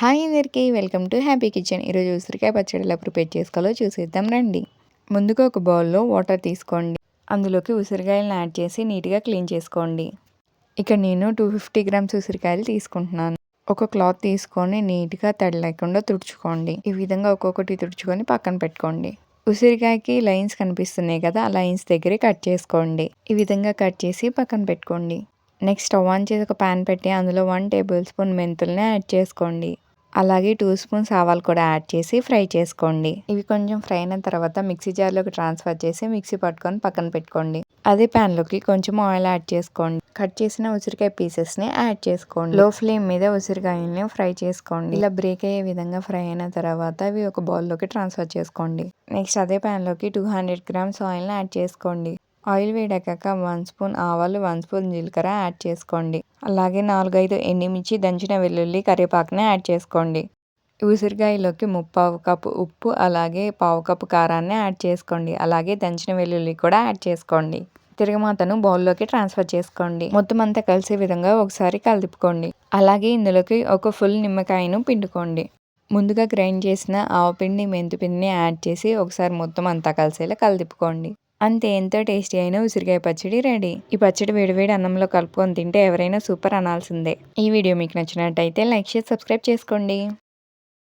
Hi అందరికీ welcome to happy kitchen. ఈరోజు ఉసిరికాయ పచ్చడి ఎలా ప్రిపేర్ చేసుకోవాలో చూసేద్దాం రండి. ముందుగా ఒక బౌల్లో వాటర్ తీసుకోండి. అందులోకి ఉసిరికాయలను యాడ్ చేసి నీట్గా క్లీన్ చేసుకోండి. ఇక్కడ నేను 250 గ్రామ్స్ ఉసిరికాయలు తీసుకుంటున్నాను. ఒక క్లాత్ తీసుకొని నీట్గా తడి లేకుండా తుడుచుకోండి. ఈ విధంగా ఒక్కొక్కటి తుడుచుకొని పక్కన పెట్టుకోండి. ఉసిరికాయకి లైన్స్ కనిపిస్తున్నాయి కదా, ఆ లైన్స్ దగ్గరే కట్ చేసుకోండి. ఈ విధంగా కట్ చేసి పక్కన పెట్టుకోండి. నెక్స్ట్ స్టవ్ ఆన్ చేసి ఒక ప్యాన్ పెట్టి అందులో 1 టేబుల్ స్పూన్ మెంతుల్ని యాడ్ చేసుకోండి. అలాగే 2 స్పూన్స్ ఆవాలు కూడా యాడ్ చేసి ఫ్రై చేసుకోండి. ఇవి కొంచెం ఫ్రై అయిన తర్వాత మిక్సీ జార్లోకి ట్రాన్స్ఫర్ చేసి మిక్సీ పట్టుకొని పక్కన పెట్టుకోండి. అదే ప్యాన్లోకి కొంచెం ఆయిల్ యాడ్ చేసుకోండి. కట్ చేసిన ఉసిరికాయ పీసెస్ని యాడ్ చేసుకోండి. లో ఫ్లేమ్ మీద ఉసిరికాయల్ని ఫ్రై చేసుకోండి. ఇలా బ్రేక్ అయ్యే విధంగా ఫ్రై అయిన తర్వాత అవి ఒక బౌల్లోకి ట్రాన్స్ఫర్ చేసుకోండి. నెక్స్ట్ అదే ప్యాన్లోకి 200 గ్రామ్స్ ఆయిల్ని యాడ్ చేసుకోండి. ఆయిల్ వేడెక్కాక 1 స్పూన్ ఆవాలు, 1 స్పూన్ జీలకర్ర యాడ్ చేసుకోండి. అలాగే 4-5 ఎండుమిర్చి, దంచిన వెల్లుల్లి, కరివేపాకుని యాడ్ చేసుకోండి. ఉసిరికాయలోకి 3/4 కప్పు ఉప్పు, అలాగే 1/2 కప్పు కారాన్ని యాడ్ చేసుకోండి. అలాగే దంచిన వెల్లుల్లి కూడా యాడ్ చేసుకోండి. తిరగమాతను బౌల్లోకి ట్రాన్స్ఫర్ చేసుకోండి. మొత్తం అంతా కలిసే విధంగా ఒకసారి కలుపుకోండి. అలాగే ఇందులోకి ఒక ఫుల్ నిమ్మకాయను పిండుకోండి. ముందుగా గ్రైండ్ చేసిన ఆవపిండి, మెంతిపిండిని యాడ్ చేసి ఒకసారి మొత్తం అంతా కలిసేలా కలుపుకోండి. అంతే, ఎంతో టేస్టీ అయిన ఉసిరికాయ పచ్చడి రెడీ. ఈ పచ్చడి వేడివేడి అన్నంలో కలుపుకొని తింటే ఎవరైనా సూపర్ అనాల్సిందే. ఈ వీడియో మీకు నచ్చినట్టయితే లైక్ చేసి సబ్స్క్రైబ్ చేసుకోండి.